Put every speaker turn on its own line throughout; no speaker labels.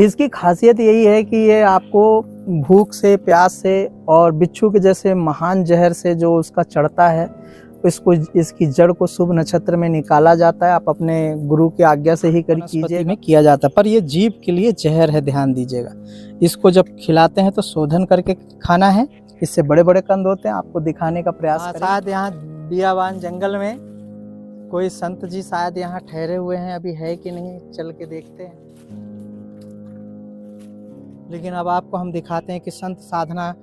इसकी खासियत यही है कि ये आपको भूख से, प्यास से और बिच्छू के जैसे महान जहर से जो उसका चढ़ता है, इसको इसकी जड़ को शुभ नक्षत्र में निकाला जाता है। आप अपने गुरु की आज्ञा से ही कीजिए में किया जाता है, पर ये जीभ के लिए जहर है, ध्यान दीजिएगा। इसको जब खिलाते हैं तो शोधन करके खाना है, इससे बड़े बड़े कंद होते हैं। आपको दिखाने का प्रयास करें। शायद यहाँ बियाबान जंगल में कोई संत जी शायद यहाँ ठहरे हुए हैं, अभी है कि नहीं चल के देखते हैं। लेकिन अब आपको हम दिखाते हैं कि संत साधना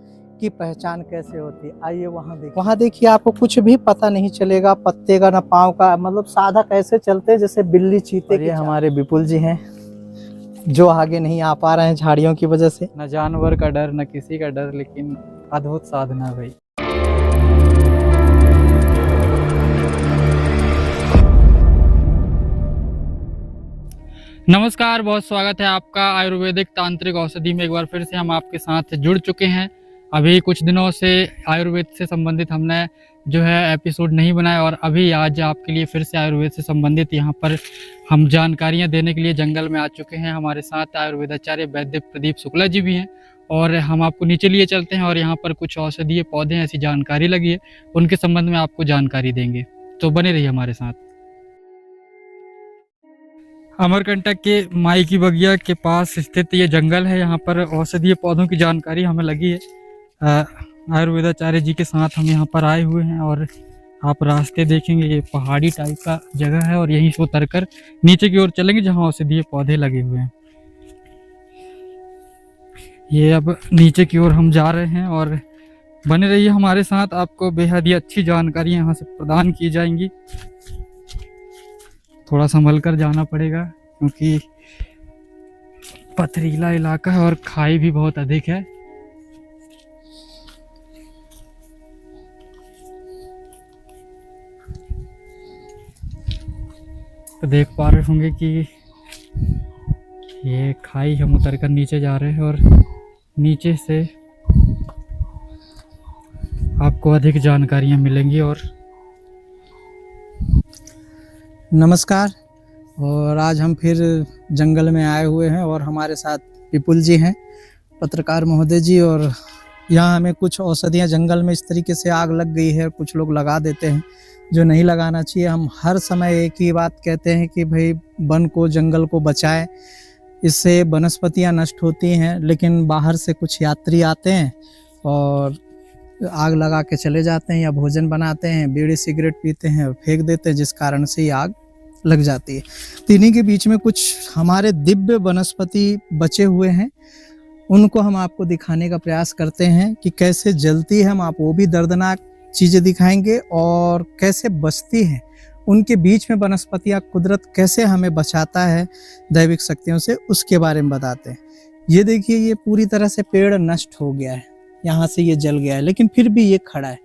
की पहचान कैसे होती है। आइए वहाँ देखिए, आपको कुछ भी पता नहीं चलेगा, पत्ते का न पाँव का, मतलब साधक ऐसे चलते हैं जैसे बिल्ली चीते। ये हमारे विपुल जी हैं जो आगे नहीं आ पा रहे हैं झाड़ियों की वजह से।
न जानवर का डर न किसी का डर, लेकिन अद्भुत साधना भाई। नमस्कार, बहुत स्वागत है आपका आयुर्वेदिक तांत्रिक औषधि में। एक बार फिर से हम आपके साथ जुड़ चुके हैं। अभी कुछ दिनों से आयुर्वेद से संबंधित हमने जो है एपिसोड नहीं बनाया, और अभी आज आपके लिए फिर से आयुर्वेद से संबंधित यहाँ पर हम जानकारियाँ देने के लिए जंगल में आ चुके हैं। हमारे साथ आयुर्वेदाचार्य वैद्य प्रदीप शुक्ला जी भी हैं, और हम आपको नीचे लिए चलते हैं और यहाँ पर कुछ औषधीय पौधे ऐसी जानकारी लगी है, उनके संबंध में आपको जानकारी देंगे, तो बने रहिए हमारे साथ। अमरकंटक के माई की बगिया के पास स्थित ये जंगल है। यहाँ पर औषधीय पौधों की जानकारी हमें लगी है। आयुर्वेदाचार्य जी के साथ हम यहाँ पर आए हुए हैं, और आप रास्ते देखेंगे, ये पहाड़ी टाइप का जगह है, और यहीं से उतरकर नीचे की ओर चलेंगे जहाँ औषधीय पौधे लगे हुए हैं। ये अब नीचे की ओर हम जा रहे हैं, और बने रहिए हमारे साथ, आपको बेहद ही अच्छी जानकारी यहाँ से प्रदान की जाएंगी। थोड़ा संभल कर जाना पड़ेगा क्योंकि पथरीला इलाका है और खाई भी बहुत अधिक है। तो देख पा रहे होंगे कि ये खाई हम उतर कर नीचे जा रहे हैं, और नीचे से आपको अधिक जानकारियाँ मिलेंगी। और
नमस्कार, और आज हम फिर जंगल में आए हुए हैं, और हमारे साथ विपुल जी हैं, पत्रकार महोदय जी। और यहाँ हमें कुछ औषधियाँ, जंगल में इस तरीके से आग लग गई है, कुछ लोग लगा देते हैं जो नहीं लगाना चाहिए। हम हर समय एक ही बात कहते हैं कि भाई वन को, जंगल को बचाएं, इससे वनस्पतियाँ नष्ट होती हैं। लेकिन बाहर से कुछ यात्री आते हैं और आग लगा के चले जाते हैं, या भोजन बनाते हैं, बीड़ी सिगरेट पीते हैं और फेंक देते हैं, जिस कारण से ये आग लग जाती है। तो इन्हीं के बीच में कुछ हमारे दिव्य वनस्पति बचे हुए हैं, उनको हम आपको दिखाने का प्रयास करते हैं कि कैसे जलती है। हम आप वो भी दर्दनाक चीज़ें दिखाएंगे, और कैसे बचती हैं, उनके बीच में वनस्पतियाँ, कुदरत कैसे हमें बचाता है दैविक शक्तियों से, उसके बारे में बताते हैं। ये देखिए, ये पूरी तरह से पेड़ नष्ट हो गया है, यहाँ से ये जल गया है, लेकिन फिर भी ये खड़ा है।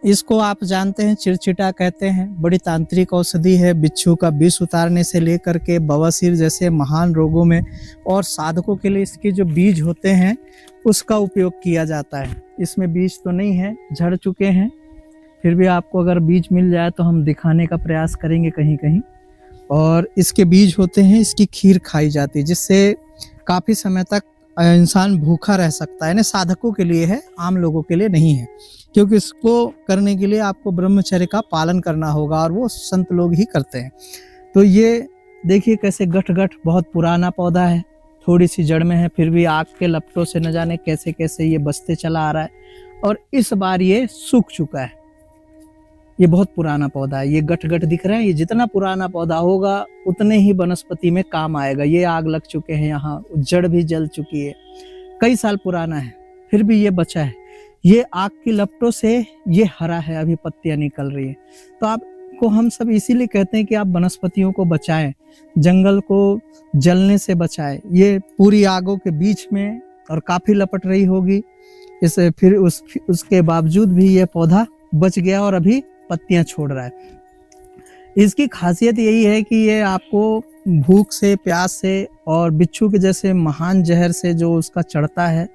इसको आप जानते हैं, चिरचिटा कहते हैं। बड़ी तांत्रिक औषधि है। बिच्छू का विष उतारने से लेकर के बवासीर जैसे महान रोगों में, और साधकों के लिए इसके जो बीज होते हैं उसका उपयोग किया जाता है। इसमें बीज तो नहीं है, झड़ चुके हैं, फिर भी आपको अगर बीज मिल जाए तो हम दिखाने का प्रयास करेंगे कहीं कहीं। और इसके बीज होते हैं, इसकी खीर खाई जाती है, जिससे काफ़ी समय तक इंसान भूखा रह सकता है। साधकों के लिए है, आम लोगों के लिए नहीं है, क्योंकि इसको करने के लिए आपको ब्रह्मचर्य का पालन करना होगा, और वो संत लोग ही करते हैं। तो ये देखिए कैसे गठ बहुत पुराना पौधा है, थोड़ी सी जड़ में है, फिर भी आग के लपटों से न जाने कैसे कैसे ये बचते चला आ रहा है, और इस बार ये सूख चुका है। ये बहुत पुराना पौधा है, ये गठ दिख रहा है। ये जितना पुराना पौधा होगा उतने ही वनस्पति में काम आएगा। ये आग लग चुके हैं, यहाँ जड़ भी जल चुकी है, कई साल पुराना है, फिर भी ये बचा है। ये आग की लपटों से ये हरा है, अभी पत्तियां निकल रही है। तो आपको हम सब इसीलिए कहते हैं कि आप वनस्पतियों को बचाएं, जंगल को जलने से बचाएं। ये पूरी आगों के बीच में और काफी लपट रही होगी, इसे फिर उसके बावजूद भी ये पौधा बच गया और अभी पत्तियां छोड़ रहा है। इसकी खासियत यही है कि ये आपको भूख से, प्यास से और बिच्छू के जैसे महान जहर से जो उसका चढ़ता है,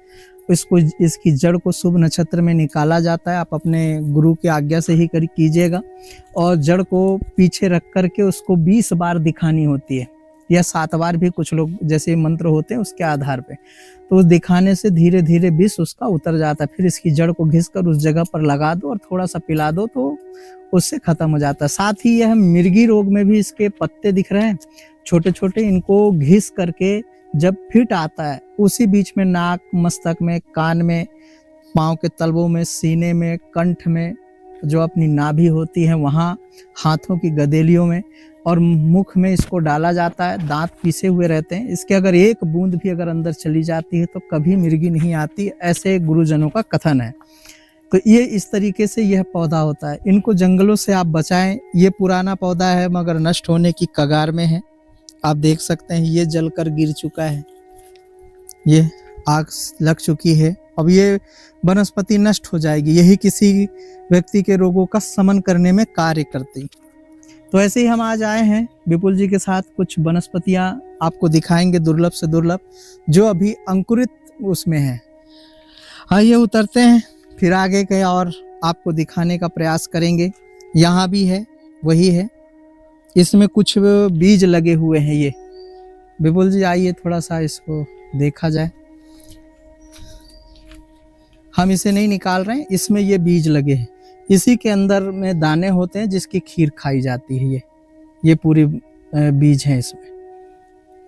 इसकी जड़ को शुभ नक्षत्र में निकाला जाता है। आप अपने गुरु की आज्ञा से ही कीजिएगा, और जड़ को पीछे रख करके उसको 20 बार दिखानी होती है। या 7 बार भी कुछ लोग जैसे मंत्र होते हैं उसके आधार पे, तो उस दिखाने से धीरे धीरे विष उसका उतर जाता है। फिर इसकी जड़ को घिस कर उस जगह पर लगा दो और थोड़ा सा पिला दो तो उससे खत्म हो जाता है। साथ ही यह मिर्गी रोग में भी इसके पत्ते दिख रहे हैं छोटे छोटे, इनको घिस करके जब फिट आता है उसी बीच में नाक, मस्तक में, कान में, पाँव के तलवों में, सीने में, कंठ में, जो अपनी नाभि होती है वहाँ, हाथों की गदेलियों में और मुख में इसको डाला जाता है। दांत पीसे हुए रहते हैं, इसके अगर एक बूंद भी अगर अंदर चली जाती है तो कभी मिर्गी नहीं आती, ऐसे गुरुजनों का कथन है। तो ये इस तरीके से यह पौधा होता है। इनको जंगलों से आप बचाएं। ये पुराना पौधा है मगर नष्ट होने की कगार में है। आप देख सकते हैं ये जलकर गिर चुका है, ये आग लग चुकी है। अब ये वनस्पति नष्ट हो जाएगी, यही किसी व्यक्ति के रोगों का शमन करने में कार्य करती। तो ऐसे ही हम आज आए हैं विपुल जी के साथ, कुछ वनस्पतियां आपको दिखाएंगे दुर्लभ से दुर्लभ जो अभी अंकुरित उसमें है। आइए उतरते हैं, फिर आगे के और आपको दिखाने का प्रयास करेंगे। यहाँ भी है, वही है, इसमें कुछ बीज लगे हुए हैं। ये विपुल जी आइए थोड़ा सा इसको देखा जाए। हम इसे नहीं निकाल रहे हैं, इसमें ये बीज लगे हैं, इसी के अंदर में दाने होते हैं जिसकी खीर खाई जाती है। ये पूरी बीज हैं इसमें,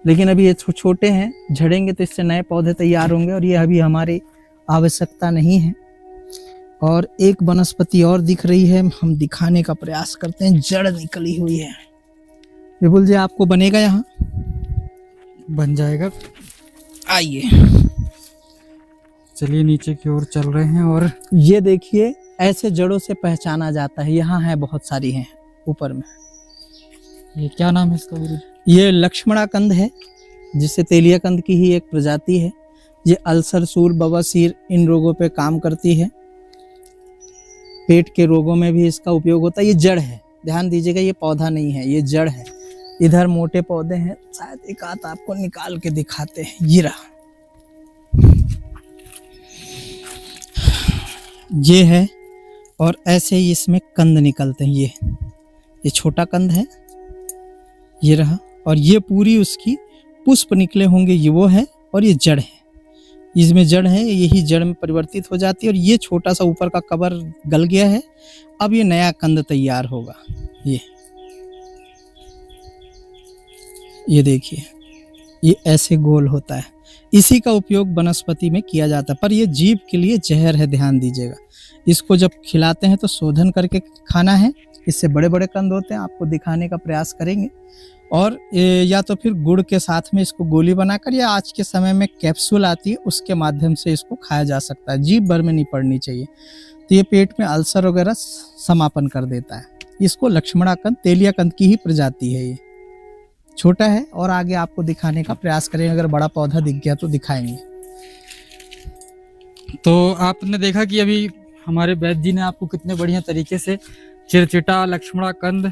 लेकिन अभी ये छोटे हैं, झड़ेंगे तो इससे नए पौधे तैयार होंगे और ये अभी हमारी आवश्यकता नहीं है। और एक वनस्पति और दिख रही है, हम दिखाने का प्रयास करते हैं। जड़ निकली हुई है। विपुल जी आपको बनेगा, यहाँ
बन जाएगा।
आइए
चलिए नीचे की ओर चल रहे हैं। और
ये देखिए ऐसे जड़ों से पहचाना जाता है। यहाँ है, बहुत सारी हैं ऊपर में।
ये क्या नाम है इसका गुरु?
ये लक्ष्मणा कंद है, जिससे तेलिया कंद की ही एक प्रजाति है। ये अल्सर, सूर, बवासीर इन रोगों पे काम करती है। पेट के रोगों में भी इसका उपयोग होता है। ये जड़ है, ध्यान दीजिएगा, ये पौधा नहीं है, ये जड़ है। इधर मोटे पौधे हैं, शायद एक आध आपको निकाल के दिखाते हैं। ये रहा, ये है। और ऐसे ही इसमें कंद निकलते हैं। ये छोटा कंद है, ये रहा। और ये पूरी उसकी पुष्प निकले होंगे, ये वो है। और ये जड़ है, इसमें जड़ है, यही जड़ में परिवर्तित हो जाती है। और ये छोटा सा ऊपर का कवर गल गया है, अब ये नया कंद तैयार होगा। ये देखिए, ये ऐसे गोल होता है। इसी का उपयोग वनस्पति में किया जाता है, पर ये जीभ के लिए जहर है, ध्यान दीजिएगा। इसको जब खिलाते हैं तो शोधन करके खाना है। इससे बड़े बड़े कंद होते हैं, आपको दिखाने का प्रयास करेंगे। और या तो फिर गुड़ के साथ में इसको गोली बनाकर, या आज के समय में कैप्सूल आती है उसके माध्यम से इसको खाया जा सकता है। जीभ भर में नहीं पड़नी चाहिए, तो ये पेट में अल्सर वगैरह समापन कर देता है। इसको लक्ष्मणा कंद, तेलिया कंद की ही प्रजाति है। ये छोटा है और आगे आपको दिखाने का प्रयास करेंगे। अगर बड़ा पौधा दिख गया तो दिखाएंगे।
तो आपने देखा कि अभी हमारे वैद्य जी ने आपको कितने बढ़िया तरीके से चिरचिटा, लक्ष्मणा कंद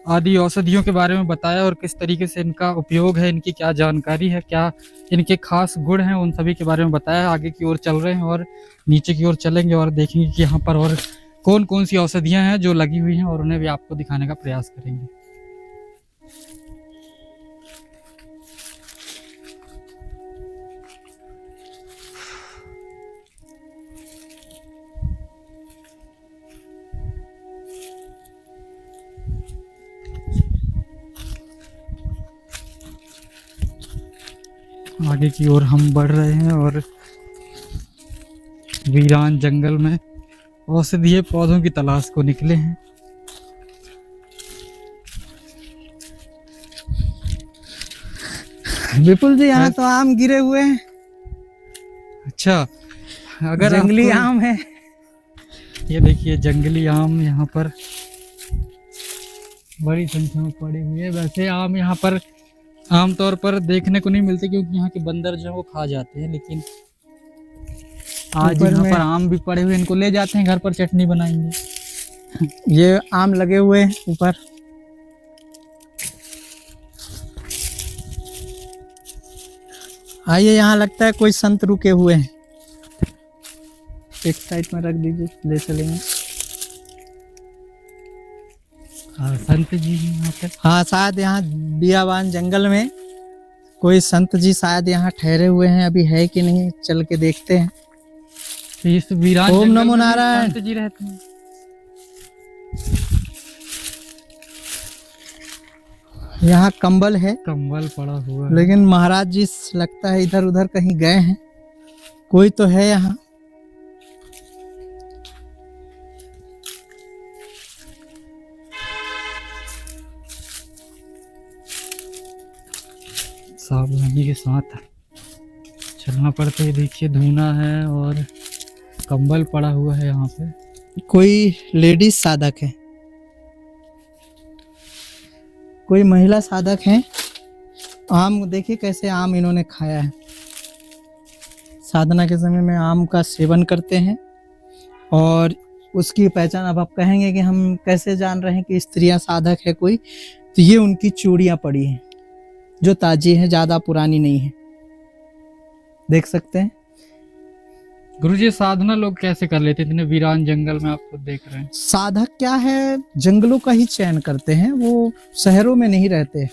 आदि औषधियों के बारे में बताया और किस तरीके से इनका उपयोग है, इनकी क्या जानकारी है, क्या इनके खास गुण हैं, उन सभी के बारे में बताया। आगे की ओर चल रहे हैं और नीचे की ओर चलेंगे और देखेंगे कि यहाँ पर और कौन कौन सी औषधियाँ हैं जो लगी हुई हैं, और उन्हें भी आपको दिखाने का प्रयास करेंगे। आगे की ओर हम बढ़ रहे हैं और वीरान जंगल में औषधीय पौधों की तलाश को निकले हैं।
विपुल जी यहाँ तो आम गिरे हुए हैं।
अच्छा, अगर
जंगली आम है।
ये देखिए जंगली आम यहाँ पर बड़ी संख्या में पड़े हुए हैं। वैसे आम यहाँ पर आमतौर पर देखने को नहीं मिलते क्योंकि यहाँ के बंदर जो है वो खा जाते हैं, लेकिन आज यहाँ पर आम भी पड़े हुए, इनको ले जाते हैं घर पर, चटनी बनाएंगे।
ये आम लगे हुए हैं ऊपर। आइए, यहाँ लगता है कोई संत रुके हुए हैं। एक साइड में रख दीजिए, ले चलेंगे।
हाँ, संत जी यहाँ पे।
हाँ, शायद यहाँ बियाबान जंगल में कोई संत जी शायद यहाँ ठहरे हुए हैं, अभी है कि नहीं चल के देखते हैं।
तो इस वीरान
ओम
जंगल
नमो
में भी
नारायण।
संत जी रहते हैं।
यहाँ कंबल है,
कंबल पड़ा हुआ है।
लेकिन महाराज जी लगता है इधर उधर कहीं गए हैं। कोई तो है यहाँ।
सावधानी के साथ चलना पड़ता है। देखिए धुना है और कंबल पड़ा हुआ है यहाँ पे।
कोई लेडीज साधक है, कोई महिला साधक है। आम देखिए कैसे आम इन्होंने खाया है। साधना के समय में आम का सेवन करते हैं और उसकी पहचान, अब आप कहेंगे कि हम कैसे जान रहे हैं कि स्त्रियां साधक है कोई, तो ये उनकी चूड़ियां पड़ी हैं जो ताजी है, ज्यादा पुरानी नहीं है, देख सकते हैं।
गुरुजी साधना लोग कैसे कर लेते इतने वीरान जंगल में, आप खुद देख रहे हैं।
साधक क्या है, जंगलों का ही चयन करते हैं, वो शहरों में नहीं रहते।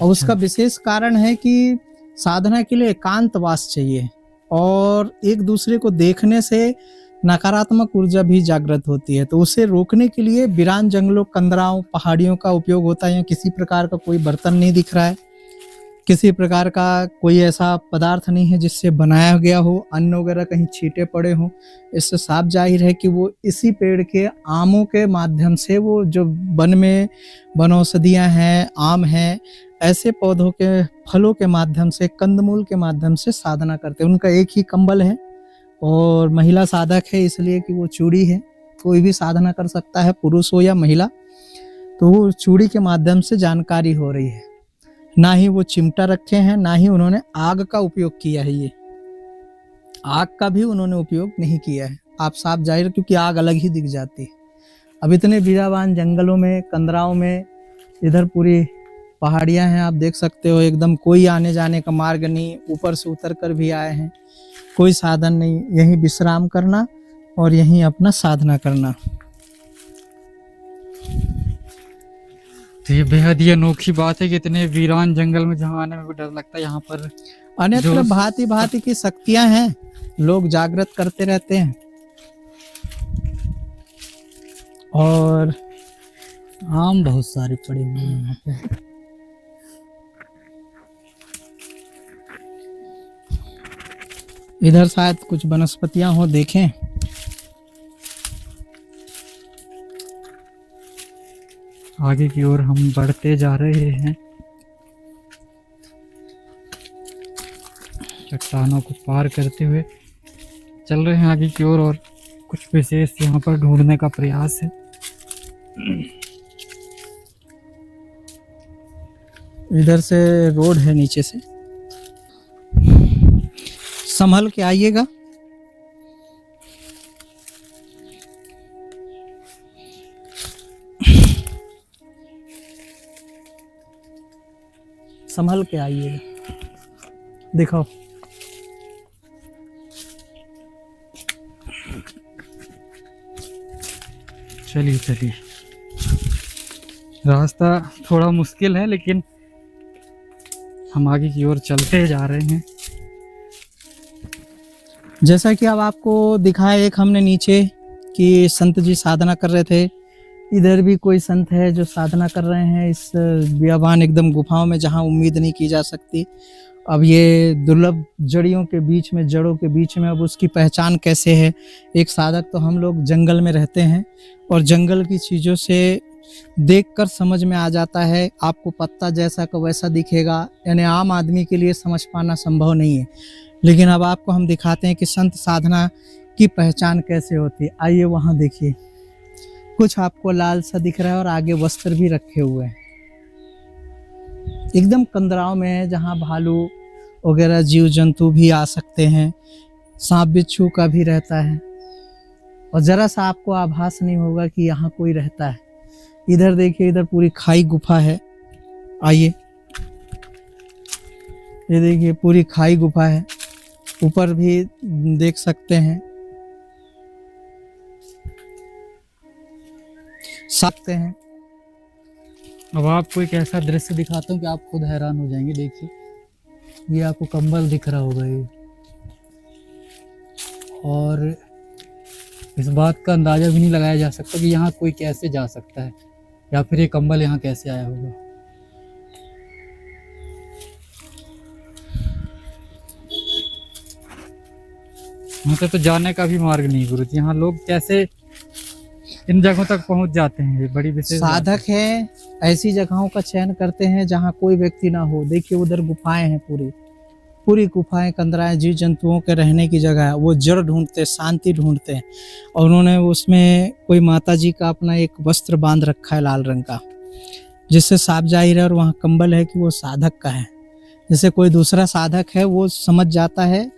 और उसका विशेष कारण है कि साधना के लिए एकांतवास चाहिए और एक दूसरे को देखने से नकारात्मक ऊर्जा भी जागृत होती है। तो उसे रोकने के लिए वीरान जंगलों, कंदराओं, पहाड़ियों का उपयोग होता है। यहाँ किसी प्रकार का कोई बर्तन नहीं दिख रहा है, किसी प्रकार का कोई ऐसा पदार्थ नहीं है जिससे बनाया गया हो, अन्न वगैरह कहीं छींटे पड़े हों। इससे साफ जाहिर है कि वो इसी पेड़ के आमों के माध्यम से, वो जो वन में वनौषधियाँ हैं, आम हैं, ऐसे पौधों के फलों के माध्यम से, कंदमूल के माध्यम से साधना करते हैं। उनका एक ही कंबल है और महिला साधक है इसलिए कि वो चूड़ी है। कोई भी साधना कर सकता है, पुरुष हो या महिला। तो वो चूड़ी के माध्यम से जानकारी हो रही है। ना ही वो चिमटा रखे हैं, ना ही उन्होंने आग का उपयोग किया है। ये आग का भी उन्होंने उपयोग नहीं किया है। आप साफ जाहिर, क्योंकि आग अलग ही दिख जाती है। अब इतने वीरावान जंगलों में, कंदराओं में, इधर पूरी पहाड़ियां हैं, आप देख सकते हो। एकदम कोई आने जाने का मार्ग नहीं, ऊपर से उतर कर भी आए हैं, कोई साधन नहीं। यहीं विश्राम करना और यहीं अपना साधना करना।
तो ये बेहद ही अनोखी बात है कि इतने वीरान जंगल में जहाँ आने में भी डर लगता है। यहाँ पर
अन्यत्र भांति भांति की शक्तियां हैं, लोग जागृत करते रहते हैं। और आम बहुत सारे पड़े हुए हैं यहाँ पे। इधर शायद कुछ वनस्पतियां हो, देखें।
आगे की ओर हम बढ़ते जा रहे हैं, चट्टानों को पार करते हुए चल रहे हैं आगे की ओर और कुछ विशेष यहाँ पर ढूंढने का प्रयास है।
इधर से रोड है, नीचे से संभल के आइएगा। संभल के आइएगा, दिखाओ।
चलिए चलिए, रास्ता थोड़ा मुश्किल है लेकिन हम आगे की ओर चलते जा रहे हैं।
जैसा कि अब आपको दिखाया एक हमने नीचे कि संत जी साधना कर रहे थे, इधर भी कोई संत है जो साधना कर रहे हैं इस बियाबान एकदम गुफाओं में, जहां उम्मीद नहीं की जा सकती। अब ये दुर्लभ जड़ियों के बीच में, जड़ों के बीच में, अब उसकी पहचान कैसे है। एक साधक तो हम लोग जंगल में रहते हैं और जंगल की चीज़ों से देखकर समझ में आ जाता है। आपको पत्ता जैसा का वैसा दिखेगा, यानी आम आदमी के लिए समझ पाना संभव नहीं है। लेकिन अब आपको हम दिखाते हैं कि संत साधना की पहचान कैसे होती है। आइए वहाँ देखिए, कुछ आपको लाल सा दिख रहा है और आगे वस्त्र भी रखे हुए हैं। एकदम कंदराव में है, जहाँ भालू वगैरह जीव जंतु भी आ सकते हैं, सांप बिच्छू का भी रहता है और जरा सा आपको आभास नहीं होगा कि यहाँ कोई रहता है। इधर देखिए, इधर पूरी खाई गुफा है। आइए, ये देखिए पूरी खाई गुफा है। ऊपर भी देख सकते हैं, सकते हैं।
अब आपको एक ऐसा दृश्य दिखाता हूँ कि आप खुद हैरान हो जाएंगे। देखिए ये आपको कंबल दिख रहा होगा ये, और इस बात का अंदाजा भी नहीं लगाया जा सकता कि यहाँ कोई कैसे जा सकता है या फिर ये कंबल यहाँ कैसे आया होगा। यहाँ से तो जाने का भी मार्ग नहीं गुरुजी, यहाँ लोग कैसे इन जगहों तक पहुंच जाते हैं, ये बड़ी विशेष बात
साधक है ऐसी जगहों का चयन करते हैं जहाँ कोई व्यक्ति ना हो। देखिए उधर गुफाएं हैं, पूरी पूरी गुफाएं, कंदराएं, जीव जंतुओं के रहने की जगह है। वो जड़ ढूंढते, शांति ढूंढते हैं, और उन्होंने उसमें कोई माता जी का अपना एक वस्त्र बांध रखा है लाल रंग का, जिससे साफ जाहिर है, और वहाँ कंबल है कि वो साधक का है। जैसे कोई दूसरा साधक है वो समझ जाता है।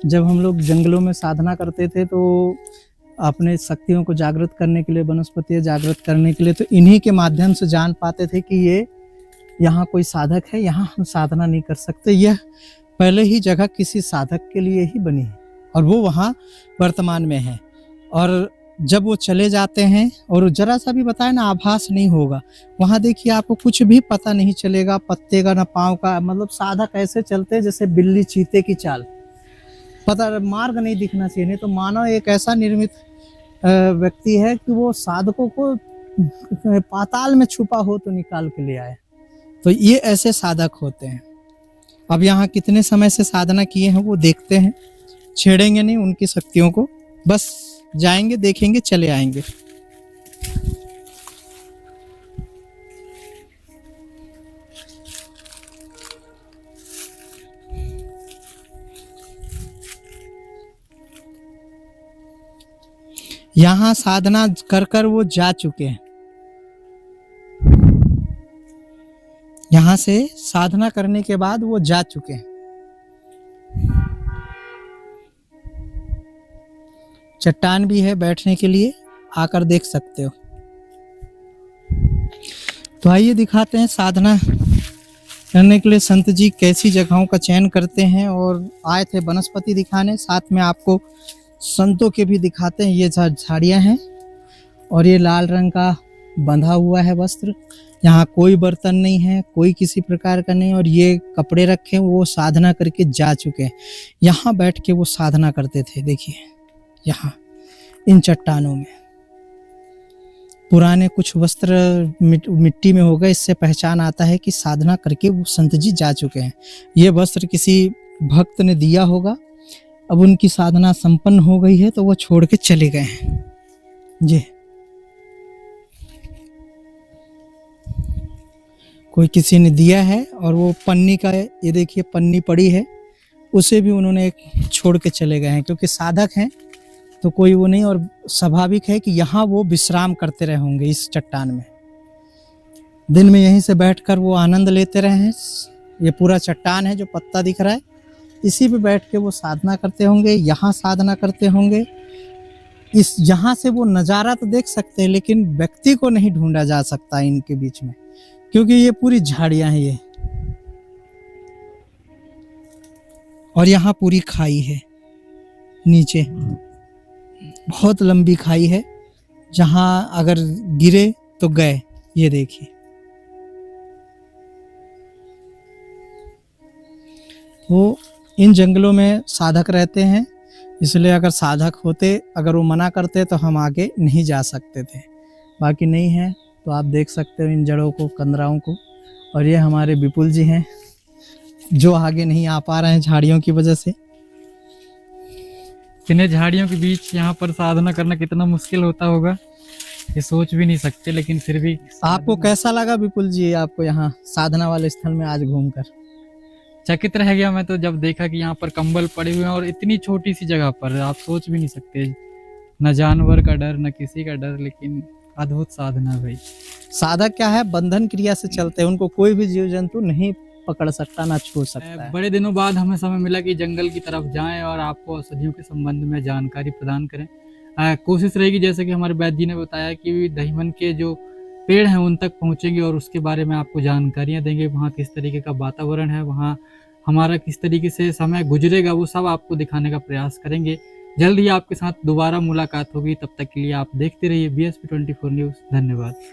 जब हम लोग जंगलों में साधना करते थे तो अपने शक्तियों को जागृत करने के लिए, वनस्पतियाँ जागृत करने के लिए, तो इन्हीं के माध्यम से जान पाते थे कि ये यहाँ कोई साधक है, यहाँ हम साधना नहीं कर सकते। यह पहले ही जगह किसी साधक के लिए ही बनी है और वो वहाँ वर्तमान में है। और जब वो चले जाते हैं और जरा सा भी बताए ना आभास नहीं होगा, वहाँ देखिए आपको कुछ भी पता नहीं चलेगा, पत्ते का ना पाँव का, मतलब साधक ऐसे चलते हैं जैसे बिल्ली चीते की चाल, पता मार्ग नहीं दिखना चाहिए। नहीं तो मानव एक ऐसा निर्मित व्यक्ति है कि वो साधकों को पाताल में छुपा हो तो निकाल के ले आए। तो ये ऐसे साधक होते हैं। अब यहाँ कितने समय से साधना किए हैं वो देखते हैं, छेड़ेंगे नहीं उनकी शक्तियों को, बस जाएंगे, देखेंगे, चले आएंगे। यहाँ साधना कर कर वो जा चुके हैं। यहाँ से साधना करने के बाद वो जा चुके हैं। चट्टान भी है बैठने के लिए, आकर देख सकते हो। तो आइए दिखाते हैं साधना करने के लिए संत जी कैसी जगहों का चयन करते हैं। और आए थे वनस्पति दिखाने, साथ में आपको संतों के भी दिखाते हैं। ये झाड़ियाँ हैं और ये लाल रंग का बंधा हुआ है वस्त्र। यहाँ कोई बर्तन नहीं है, कोई किसी प्रकार का नहीं, और ये कपड़े रखे वो साधना करके जा चुके हैं। यहाँ बैठ के वो साधना करते थे। देखिए यहाँ इन चट्टानों में पुराने कुछ वस्त्र मिट्टी में हो गए, इससे पहचान आता है कि साधना करके वो संत जी जा चुके हैं। ये वस्त्र किसी भक्त ने दिया होगा, अब उनकी साधना संपन्न हो गई है तो वो छोड़ के चले गए हैं। जी कोई किसी ने दिया है, और वो पन्नी का, ये देखिए पन्नी पड़ी है, उसे भी उन्होंने छोड़ के चले गए हैं। क्योंकि साधक हैं तो कोई वो नहीं, और स्वाभाविक है कि यहाँ वो विश्राम करते रहे होंगे इस चट्टान में। दिन में यहीं से बैठकर वो आनंद लेते रहे हैं। ये पूरा चट्टान है जो पत्ता दिख रहा है, इसी पे बैठ के वो साधना करते होंगे, यहाँ साधना करते होंगे। इस यहाँ से वो नज़ारा तो देख सकते हैं, लेकिन व्यक्ति को नहीं ढूंढा जा सकता इनके बीच में, क्योंकि ये पूरी झाड़ियाँ हैं ये, और यहाँ पूरी खाई है नीचे, बहुत लंबी खाई है, जहाँ अगर गिरे तो गए। ये देखिए वो इन जंगलों में साधक रहते हैं, इसलिए अगर साधक होते, अगर वो मना करते तो हम आगे नहीं जा सकते थे। बाकी नहीं है तो आप देख सकते हो इन जड़ों को, कंदराओं को। और ये हमारे विपुल जी हैं जो आगे नहीं आ पा रहे हैं झाड़ियों की वजह से।
इन्हें झाड़ियों के बीच यहाँ पर साधना करना कितना मुश्किल होता होगा, ये सोच भी नहीं सकते, लेकिन फिर भी।
आपको कैसा लगा विपुल जी, आपको यहाँ साधना वाले स्थल में आज घूमकर?
चकित रह गया मैं तो, जब देखा कि यहाँ पर कंबल पड़े हुए हैं और इतनी छोटी सी जगह पर। आप सोच भी नहीं सकते, न जानवर का डर न किसी का डर, लेकिन अद्भुत साधना भाई।
साधक क्या है, बंधन क्रिया से चलते हैं, उनको कोई भी जीव जंतु नहीं पकड़ सकता, ना छू सकता है।
बड़े दिनों बाद हमें समय मिला कि जंगल की तरफ जाएं और आपको औषधियों के संबंध में जानकारी प्रदान करें। कोशिश रहेगी, जैसे कि हमारे वैद्य जी ने बताया, कि दहीमन के जो पेड़ हैं उन तक पहुंचेंगे और उसके बारे में आपको जानकारियां देंगे। वहाँ किस तरीके का वातावरण है, वहाँ हमारा किस तरीके से समय गुजरेगा, वो सब आपको दिखाने का प्रयास करेंगे। जल्द ही आपके साथ दोबारा मुलाकात होगी, तब तक के लिए आप देखते रहिए BSP 24 न्यूज़। धन्यवाद।